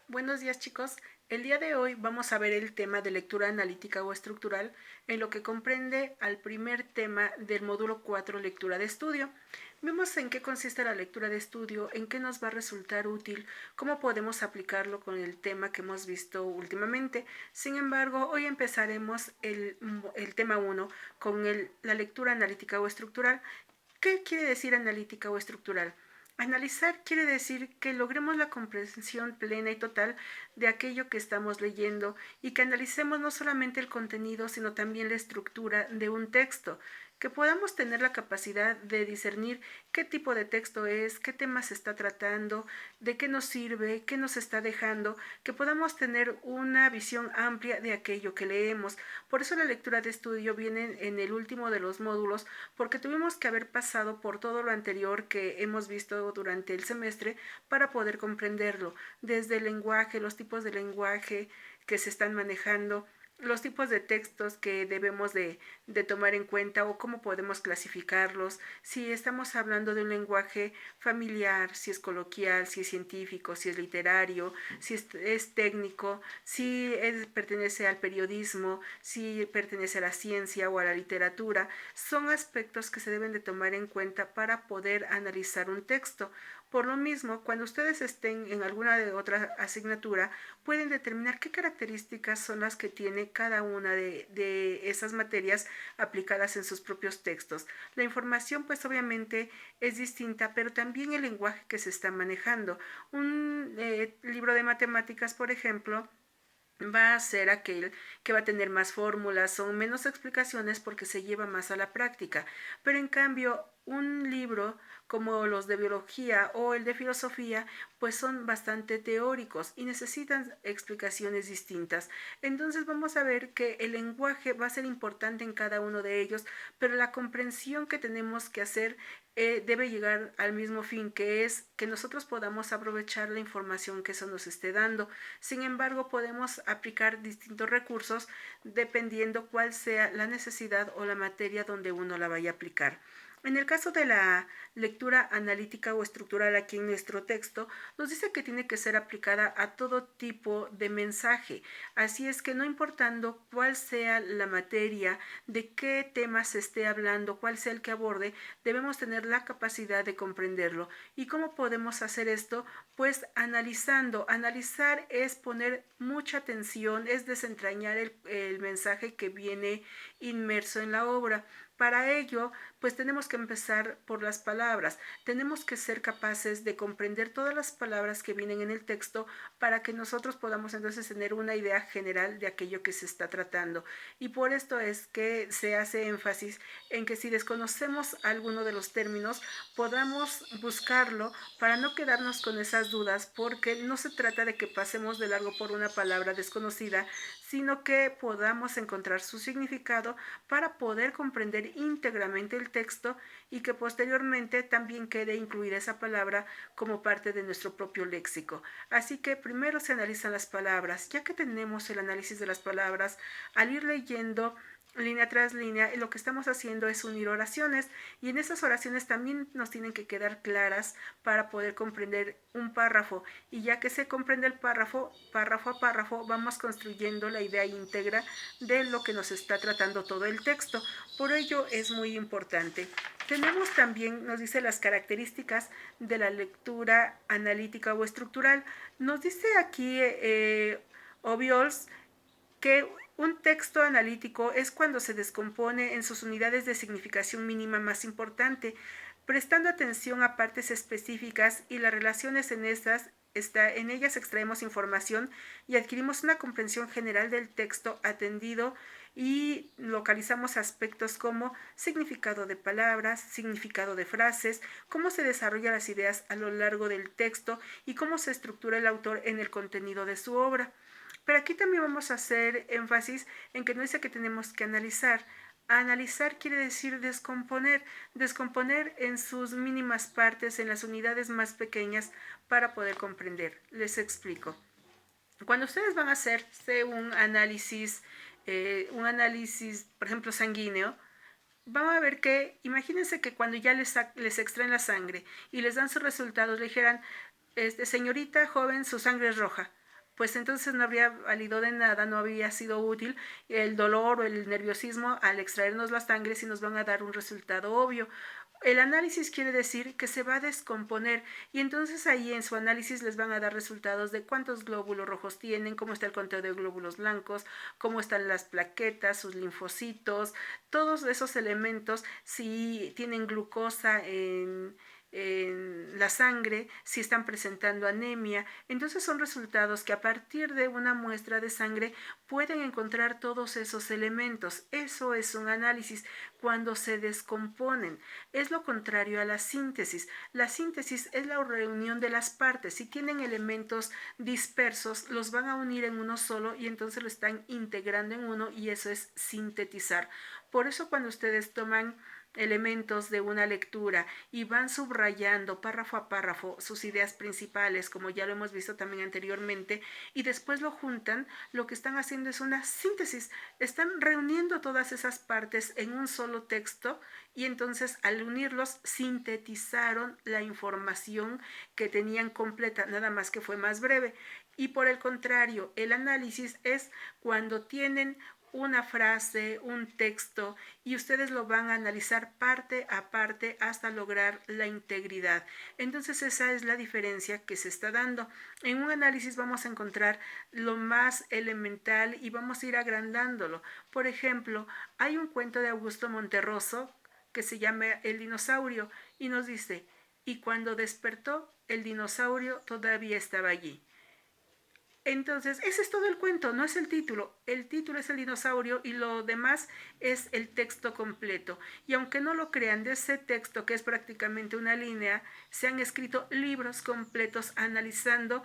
Buenos días, chicos. El día de hoy vamos a ver el tema de lectura analítica o estructural en lo que comprende al primer tema del módulo 4, lectura de estudio. Vemos en qué consiste la lectura de estudio, en qué nos va a resultar útil, cómo podemos aplicarlo con el tema que hemos visto últimamente. Sin embargo, hoy empezaremos el tema 1 con la lectura analítica o estructural. ¿Qué quiere decir analítica o estructural? Analizar quiere decir que logremos la comprensión plena y total de aquello que estamos leyendo y que analicemos no solamente el contenido, sino también la estructura de un texto, que podamos tener la capacidad de discernir qué tipo de texto es, qué tema se está tratando, de qué nos sirve, qué nos está dejando, que podamos tener una visión amplia de aquello que leemos. Por eso la lectura de estudio viene en el último de los módulos, porque tuvimos que haber pasado por todo lo anterior que hemos visto durante el semestre para poder comprenderlo, desde el lenguaje, los tipos de lenguaje que se están manejando, los tipos de textos que debemos de tomar en cuenta o cómo podemos clasificarlos, si estamos hablando de un lenguaje familiar, si es coloquial, si es científico, si es literario, si es técnico, si pertenece al periodismo, si pertenece a la ciencia o a la literatura. Son aspectos que se deben de tomar en cuenta para poder analizar un texto. Por lo mismo, cuando ustedes estén en alguna de otra asignatura, pueden determinar qué características son las que tiene cada una de esas materias aplicadas en sus propios textos. La información, pues obviamente es distinta, pero también el lenguaje que se está manejando. Un libro de matemáticas, por ejemplo, va a ser aquel que va a tener más fórmulas o menos explicaciones porque se lleva más a la práctica. Pero en cambio, un libro como los de biología o el de filosofía, pues son bastante teóricos y necesitan explicaciones distintas. Entonces vamos a ver que el lenguaje va a ser importante en cada uno de ellos, pero la comprensión que tenemos que hacer debe llegar al mismo fin, que es que nosotros podamos aprovechar la información que eso nos esté dando. Sin embargo, podemos aplicar distintos recursos dependiendo cuál sea la necesidad o la materia donde uno la vaya a aplicar. En el caso de la lectura analítica o estructural aquí en nuestro texto, nos dice que tiene que ser aplicada a todo tipo de mensaje. Así es que no importando cuál sea la materia, de qué tema se esté hablando, cuál sea el que aborde, debemos tener la capacidad de comprenderlo. ¿Y cómo podemos hacer esto? Pues analizando. Analizar es poner mucha atención, es desentrañar el mensaje que viene inmerso en la obra. Para ello, pues tenemos que empezar por las palabras. Tenemos que ser capaces de comprender todas las palabras que vienen en el texto para que nosotros podamos entonces tener una idea general de aquello que se está tratando. Y por esto es que se hace énfasis en que si desconocemos alguno de los términos, podamos buscarlo para no quedarnos con esas dudas, porque no se trata de que pasemos de largo por una palabra desconocida, sino que podamos encontrar su significado para poder comprender íntegramente el texto y que posteriormente también quede incluida esa palabra como parte de nuestro propio léxico. Así que primero se analizan las palabras. Ya que tenemos el análisis de las palabras, al ir leyendo línea tras línea, lo que estamos haciendo es unir oraciones y en esas oraciones también nos tienen que quedar claras para poder comprender un párrafo, y ya que se comprende el párrafo, párrafo a párrafo, vamos construyendo la idea íntegra de lo que nos está tratando todo el texto. Por ello es muy importante. Tenemos también, nos dice las características de la lectura analítica o estructural. Nos dice aquí Obiols que un texto analítico es cuando se descompone en sus unidades de significación mínima más importante, prestando atención a partes específicas y las relaciones en estas. En ellas extraemos información y adquirimos una comprensión general del texto atendido y localizamos aspectos como significado de palabras, significado de frases, cómo se desarrollan las ideas a lo largo del texto y cómo se estructura el autor en el contenido de su obra. Pero aquí también vamos a hacer énfasis en que no dice que tenemos que analizar. Analizar quiere decir descomponer, descomponer en sus mínimas partes, en las unidades más pequeñas para poder comprender. Les explico. Cuando ustedes van a hacerse un análisis, por ejemplo, sanguíneo, van a ver que, imagínense que cuando ya les extraen la sangre y les dan sus resultados, le dijeran, señorita joven, su sangre es roja. pues entonces no habría valido de nada, no habría sido útil el dolor o el nerviosismo al extraernos la sangre si nos van a dar un resultado obvio. El análisis quiere decir que se va a descomponer y entonces ahí en su análisis les van a dar resultados de cuántos glóbulos rojos tienen, cómo está el conteo de glóbulos blancos, cómo están las plaquetas, sus linfocitos, todos esos elementos, si tienen glucosa en la sangre, si están presentando anemia. Entonces son resultados que a partir de una muestra de sangre pueden encontrar todos esos elementos. Eso es un análisis cuando se descomponen. Es lo contrario a la síntesis. La síntesis es la reunión de las partes. Si tienen elementos dispersos, los van a unir en uno solo y entonces lo están integrando en uno y eso es sintetizar. Por eso cuando ustedes toman elementos de una lectura y van subrayando párrafo a párrafo sus ideas principales, como ya lo hemos visto también anteriormente, y después lo juntan, lo que están haciendo es una síntesis, están reuniendo todas esas partes en un solo texto y entonces al unirlos sintetizaron la información que tenían completa, nada más que fue más breve. Y por el contrario, el análisis es cuando tienen una frase, un texto, y ustedes lo van a analizar parte a parte hasta lograr la integridad. Entonces esa es la diferencia que se está dando. En un análisis vamos a encontrar lo más elemental y vamos a ir agrandándolo. Por ejemplo, hay un cuento de Augusto Monterroso que se llama El dinosaurio y nos dice, y cuando despertó, el dinosaurio todavía estaba allí. Entonces, ese es todo el cuento, no es el título. El título es el dinosaurio y lo demás es el texto completo. Y aunque no lo crean, de ese texto, que es prácticamente una línea, se han escrito libros completos analizando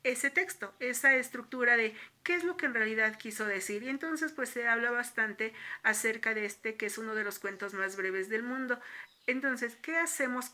ese texto, esa estructura de qué es lo que en realidad quiso decir. Y entonces pues se habla bastante acerca de este, que es uno de los cuentos más breves del mundo. Entonces, ¿qué hacemos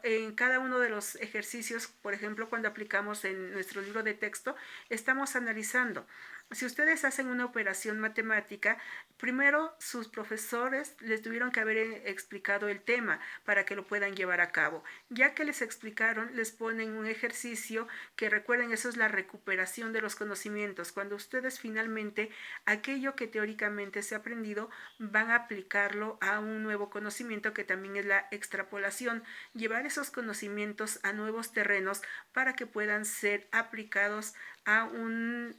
en cada uno de los ejercicios? Por ejemplo, cuando aplicamos en nuestro libro de texto, estamos analizando. Si ustedes hacen una operación matemática, primero sus profesores les tuvieron que haber explicado el tema para que lo puedan llevar a cabo. Ya que les explicaron, les ponen un ejercicio que recuerden, eso es la recuperación de los conocimientos. Cuando ustedes finalmente aquello que teóricamente se ha aprendido van a aplicarlo a un nuevo conocimiento que también es la extrapolación, llevar esos conocimientos a nuevos terrenos para que puedan ser aplicados a un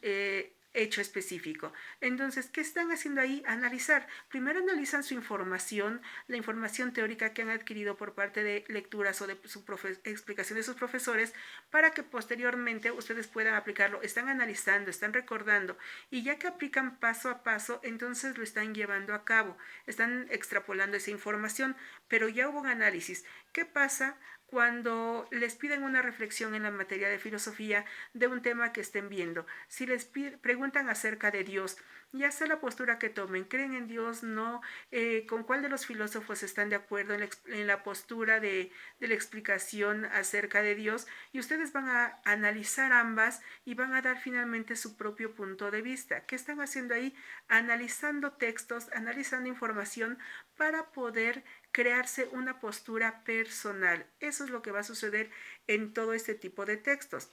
hecho específico. Entonces, ¿qué están haciendo ahí? Analizar. Primero analizan su información, la información teórica que han adquirido por parte de lecturas o de su explicación de sus profesores, para que posteriormente ustedes puedan aplicarlo. Están analizando, están recordando, y ya que aplican paso a paso, entonces lo están llevando a cabo, están extrapolando esa información, pero ya hubo un análisis. ¿Qué pasa cuando les piden una reflexión en la materia de filosofía de un tema que estén viendo? Si les preguntan acerca de Dios, ya sea la postura que tomen, creen en Dios, no, con cuál de los filósofos están de acuerdo en la postura de la explicación acerca de Dios, y ustedes van a analizar ambas y van a dar finalmente su propio punto de vista. ¿Qué están haciendo ahí? Analizando textos, analizando información para poder crearse una postura personal. Eso es lo que va a suceder en todo este tipo de textos.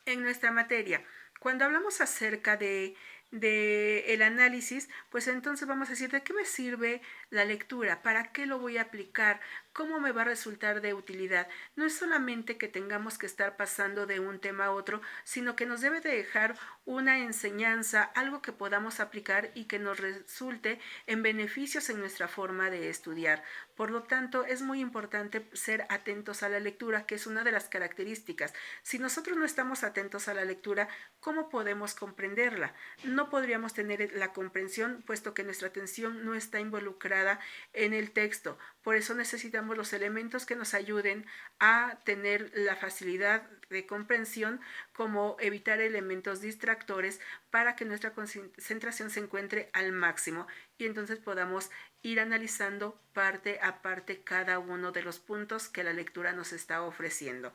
En nuestra materia, cuando hablamos acerca de el análisis, pues entonces vamos a decir de qué me sirve la lectura, para qué lo voy a aplicar, cómo me va a resultar de utilidad. No es solamente que tengamos que estar pasando de un tema a otro, sino que nos debe de dejar una enseñanza, algo que podamos aplicar y que nos resulte en beneficios en nuestra forma de estudiar. Por lo tanto, es muy importante ser atentos a la lectura, que es una de las características. Si nosotros no estamos atentos a la lectura, ¿cómo podemos comprenderla? No podríamos tener la comprensión, puesto que nuestra atención no está involucrada en el texto. Por eso necesitamos los elementos que nos ayuden a tener la facilidad de comprensión, como evitar elementos distractores para que nuestra concentración se encuentre al máximo y entonces podamos ir analizando parte a parte cada uno de los puntos que la lectura nos está ofreciendo.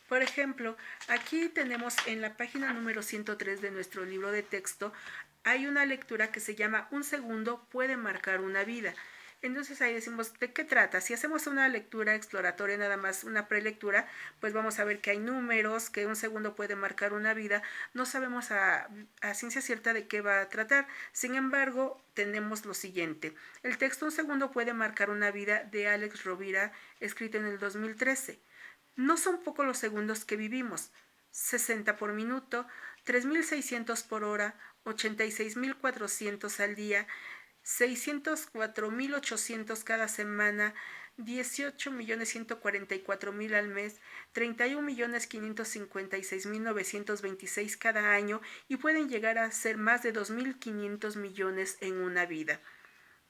Por ejemplo, aquí tenemos en la página número 103 de nuestro libro de texto, hay una lectura que se llama Un segundo puede marcar una vida. Entonces ahí decimos, ¿de qué trata? Si hacemos una lectura exploratoria, nada más una prelectura, pues vamos a ver que hay números, que un segundo puede marcar una vida. No sabemos a ciencia cierta de qué va a tratar. Sin embargo, tenemos lo siguiente. El texto Un segundo puede marcar una vida de Alex Rovira, escrito en el 2013. No son pocos los segundos que vivimos. 60 por minuto, 3.600 por hora, 86.400 al día, 604.800 cada semana, 18.144.000 al mes, 31.556.926 cada año y pueden llegar a ser más de 2.500 millones en una vida.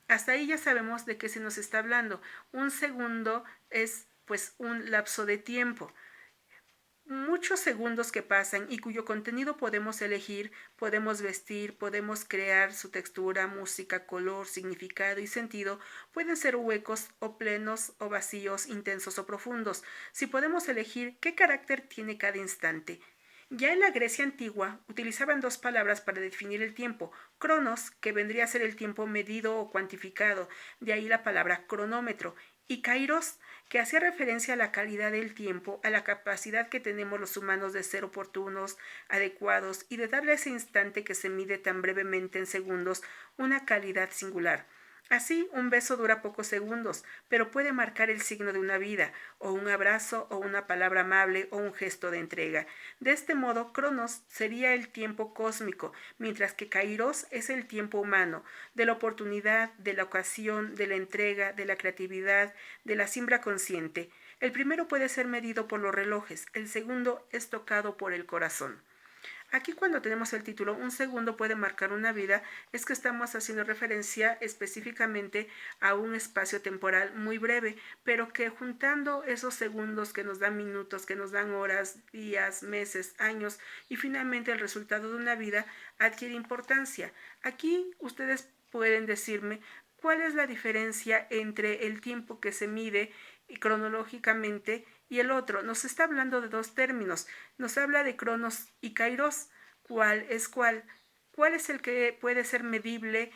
Hasta ahí ya sabemos de qué se nos está hablando. Un segundo es pues un lapso de tiempo. Muchos segundos que pasan y cuyo contenido podemos elegir, podemos vestir, podemos crear su textura, música, color, significado y sentido, pueden ser huecos o plenos o vacíos, intensos o profundos. Si podemos elegir qué carácter tiene cada instante. Ya en la Grecia antigua utilizaban dos palabras para definir el tiempo: cronos, que vendría a ser el tiempo medido o cuantificado, de ahí la palabra cronómetro, y kairos, que hacía referencia a la calidad del tiempo, a la capacidad que tenemos los humanos de ser oportunos, adecuados y de darle a ese instante que se mide tan brevemente en segundos una calidad singular. Así, un beso dura pocos segundos, pero puede marcar el signo de una vida, o un abrazo, o una palabra amable, o un gesto de entrega. De este modo, Cronos sería el tiempo cósmico, mientras que Kairos es el tiempo humano, de la oportunidad, de la ocasión, de la entrega, de la creatividad, de la siembra consciente. El primero puede ser medido por los relojes, el segundo es tocado por el corazón. Aquí cuando tenemos el título Un segundo puede marcar una vida, es que estamos haciendo referencia específicamente a un espacio temporal muy breve, pero que juntando esos segundos que nos dan minutos, que nos dan horas, días, meses, años y finalmente el resultado de una vida adquiere importancia. Aquí ustedes pueden decirme cuál es la diferencia entre el tiempo que se mide cronológicamente y el otro. Nos está hablando de dos términos. Nos habla de cronos y kairos. ¿Cuál es cuál? ¿Cuál es el que puede ser medible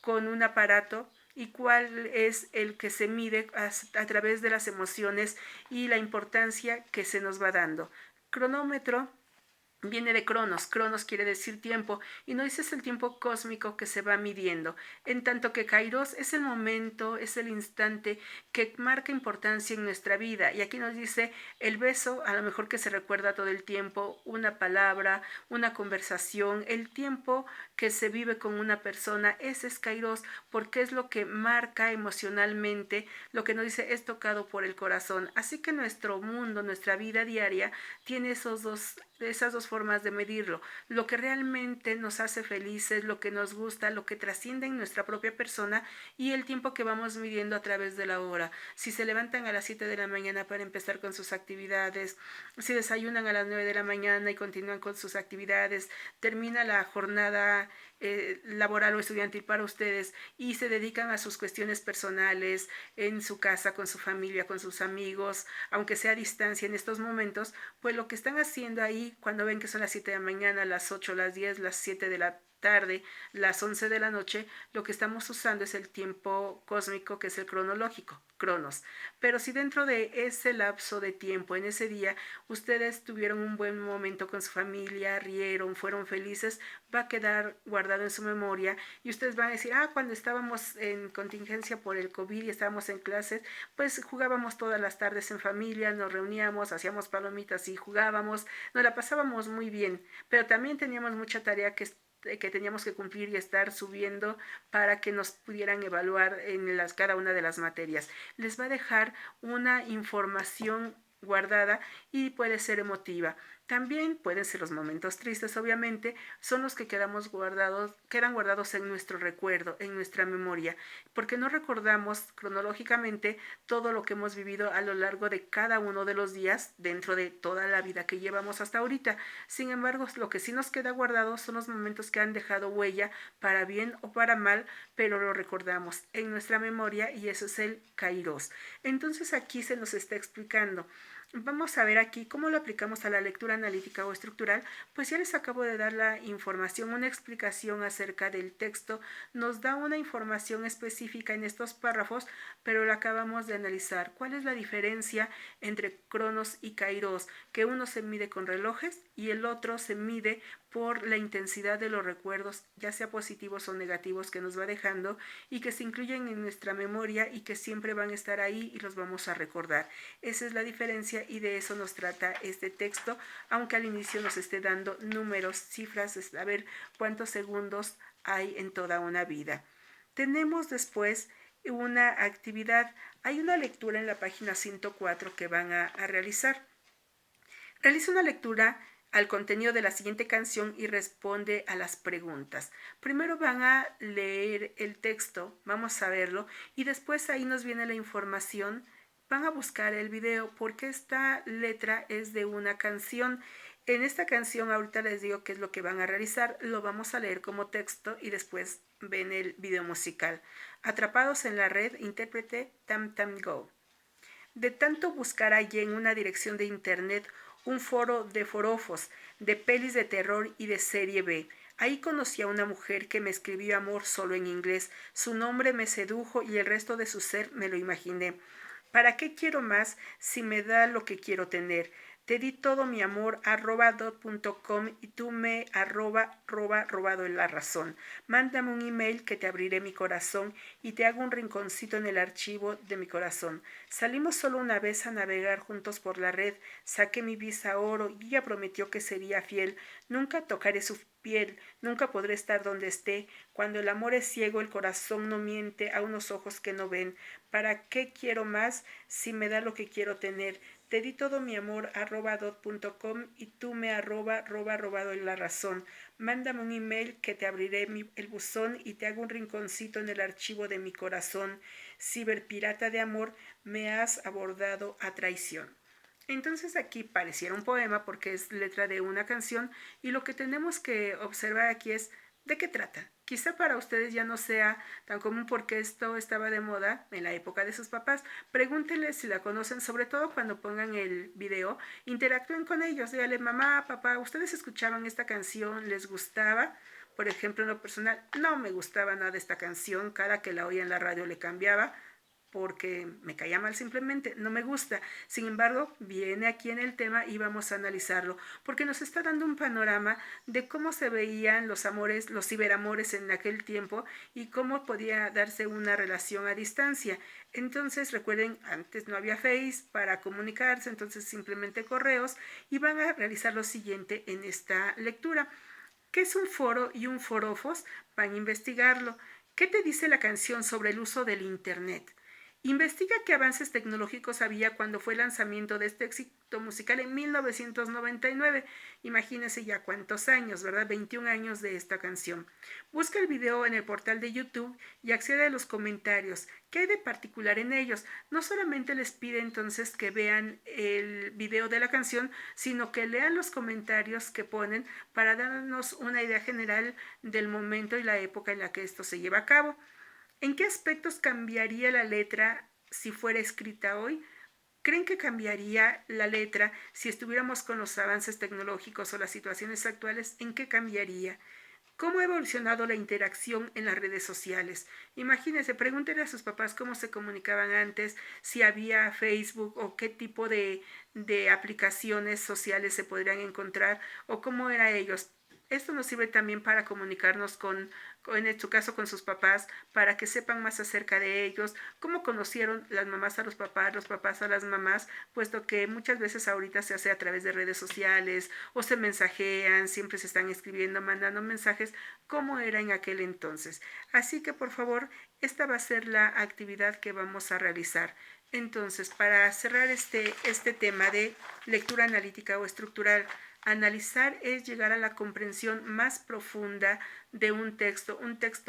con un aparato? ¿Y cuál es el que se mide a través de las emociones y la importancia que se nos va dando? Cronómetro viene de cronos, cronos quiere decir tiempo, y nois es el tiempo cósmico que se va midiendo, en tanto que kairos es el momento, es el instante que marca importancia en nuestra vida, y aquí nos dice el beso, a lo mejor que se recuerda todo el tiempo, una palabra, una conversación, el tiempo que se vive con una persona, ese es kairos, porque es lo que marca emocionalmente, lo que nos dice es tocado por el corazón, así que nuestro mundo, nuestra vida diaria, tiene esas dos formas de medirlo, lo que realmente nos hace felices, lo que nos gusta, lo que trasciende en nuestra propia persona y el tiempo que vamos midiendo a través de la hora. Si se levantan a las 7 de la mañana para empezar con sus actividades, si desayunan a las 9 de la mañana y continúan con sus actividades, termina la jornada laboral o estudiantil para ustedes y se dedican a sus cuestiones personales en su casa, con su familia, con sus amigos, aunque sea a distancia en estos momentos, pues lo que están haciendo ahí cuando ven que son las 7 de la mañana, las 8, las 10, las 7 de la tarde, las 11 de la noche, lo que estamos usando es el tiempo cósmico, que es el cronológico, cronos. Pero si dentro de ese lapso de tiempo, en ese día, ustedes tuvieron un buen momento con su familia, rieron, fueron felices, va a quedar guardado en su memoria y ustedes van a decir, cuando estábamos en contingencia por el COVID y estábamos en clases, pues jugábamos todas las tardes en familia, nos reuníamos, hacíamos palomitas y jugábamos, nos la pasábamos muy bien, pero también teníamos mucha tarea que teníamos que cumplir y estar subiendo para que nos pudieran evaluar en cada una de las materias. Les va a dejar una información guardada y puede ser emotiva. También pueden ser los momentos tristes, obviamente, son los que quedan guardados en nuestro recuerdo, en nuestra memoria, porque no recordamos cronológicamente todo lo que hemos vivido a lo largo de cada uno de los días dentro de toda la vida que llevamos hasta ahorita. Sin embargo, lo que sí nos queda guardado son los momentos que han dejado huella, para bien o para mal, pero lo recordamos en nuestra memoria y eso es el kairos. Entonces aquí se nos está explicando Vamos a ver aquí cómo lo aplicamos a la lectura analítica o estructural. Pues ya les acabo de dar la información, una explicación acerca del texto. Nos da una información específica en estos párrafos, pero la acabamos de analizar. ¿Cuál es la diferencia entre Cronos y Kairos? Que uno se mide con relojes y el otro se mide por la intensidad de los recuerdos, ya sea positivos o negativos, que nos va dejando y que se incluyen en nuestra memoria y que siempre van a estar ahí y los vamos a recordar. Esa es la diferencia y de eso nos trata este texto, aunque al inicio nos esté dando números, cifras, a ver cuántos segundos hay en toda una vida. Tenemos después una actividad, hay una lectura en la página 104 que van a realizar. Realiza una lectura al contenido de la siguiente canción y responde a las preguntas. Primero van a leer el texto, vamos a verlo, y después ahí nos viene la información. Van a buscar el video porque esta letra es de una canción. En esta canción ahorita les digo qué es lo que van a realizar, lo vamos a leer como texto y después ven el video musical. Atrapados en la red, intérprete Tam Tam Go. De tanto buscar allí en una dirección de internet un foro de forofos, de pelis de terror y de serie B. Ahí conocí a una mujer que me escribió amor solo en inglés. Su nombre me sedujo y el resto de su ser me lo imaginé. ¿Para qué quiero más si me da lo que quiero tener? Te di todo mi amor @dot.com y tú me robado en la razón. Mándame un email que te abriré mi corazón y te hago un rinconcito en el archivo de mi corazón. Salimos solo una vez a navegar juntos por la red. Saqué mi visa oro y ella prometió que sería fiel. Nunca tocaré su piel, nunca podré estar donde esté. Cuando el amor es ciego, el corazón no miente a unos ojos que no ven. ¿Para qué quiero más si me da lo que quiero tener? Te di todo mi amor @dot.com y tú me robado en la razón. Mándame un email que te abriré el buzón y te hago un rinconcito en el archivo de mi corazón. Ciberpirata de amor, me has abordado a traición. Entonces aquí pareciera un poema porque es letra de una canción y lo que tenemos que observar aquí es de qué trata. Quizá para ustedes ya no sea tan común porque esto estaba de moda en la época de sus papás. Pregúntenles si la conocen, sobre todo cuando pongan el video, interactúen con ellos, díganle mamá, papá, ¿ustedes escuchaban esta canción? ¿Les gustaba? Por ejemplo, en lo personal, no me gustaba nada de esta canción, cada que la oía en la radio le cambiaba, porque me caía mal simplemente, no me gusta. Sin embargo, viene aquí en el tema y vamos a analizarlo, porque nos está dando un panorama de cómo se veían los amores, los ciberamores en aquel tiempo y cómo podía darse una relación a distancia. Entonces, recuerden, antes no había Face para comunicarse, entonces simplemente correos y van a realizar lo siguiente en esta lectura. ¿Qué es un foro y un forofos? Van a investigarlo. ¿Qué te dice la canción sobre el uso del Internet? Investiga qué avances tecnológicos había cuando fue el lanzamiento de este éxito musical en 1999. Imagínense ya cuántos años, ¿verdad? 21 años de esta canción. Busca el video en el portal de YouTube y accede a los comentarios. ¿Qué hay de particular en ellos? No solamente les pide entonces que vean el video de la canción, sino que lean los comentarios que ponen para darnos una idea general del momento y la época en la que esto se lleva a cabo. ¿En qué aspectos cambiaría la letra si fuera escrita hoy? ¿Creen que cambiaría la letra si estuviéramos con los avances tecnológicos o las situaciones actuales? ¿En qué cambiaría? ¿Cómo ha evolucionado la interacción en las redes sociales? Imagínense, pregúntenle a sus papás cómo se comunicaban antes, si había Facebook o qué tipo de aplicaciones sociales se podrían encontrar o cómo eran ellos. Esto nos sirve también para comunicarnos en su caso, con sus papás, para que sepan más acerca de ellos, cómo conocieron las mamás a los papás a las mamás, puesto que muchas veces ahorita se hace a través de redes sociales o se mensajean, siempre se están escribiendo, mandando mensajes, como era en aquel entonces. Así que por favor, esta va a ser la actividad que vamos a realizar. Entonces, para cerrar este tema de lectura analítica o estructural, analizar es llegar a la comprensión más profunda de un texto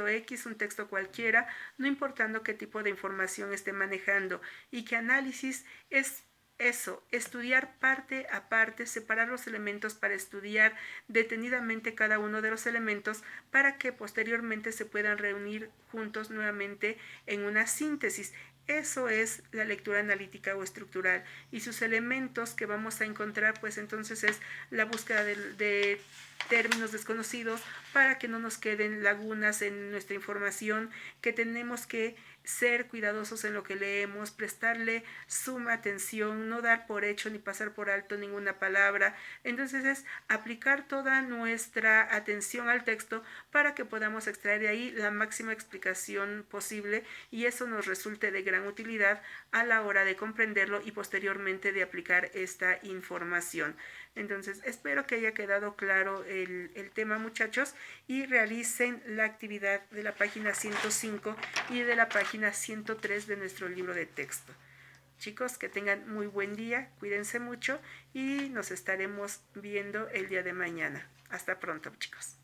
X, un texto cualquiera, no importando qué tipo de información esté manejando, y que análisis es eso, estudiar parte a parte, separar los elementos para estudiar detenidamente cada uno de los elementos para que posteriormente se puedan reunir juntos nuevamente en una síntesis. Eso es la lectura analítica o estructural, y sus elementos que vamos a encontrar pues entonces es la búsqueda de términos desconocidos para que no nos queden lagunas en nuestra información, que tenemos que ser cuidadosos en lo que leemos, prestarle suma atención, no dar por hecho ni pasar por alto ninguna palabra. Entonces es aplicar toda nuestra atención al texto para que podamos extraer de ahí la máxima explicación posible, y eso nos resulte de gran utilidad a la hora de comprenderlo y posteriormente de aplicar esta información. Entonces espero que haya quedado claro el tema, muchachos, y realicen la actividad de la página 105 y de la página 103 de nuestro libro de texto. Chicos, que tengan muy buen día, cuídense mucho y nos estaremos viendo el día de mañana. Hasta pronto, chicos.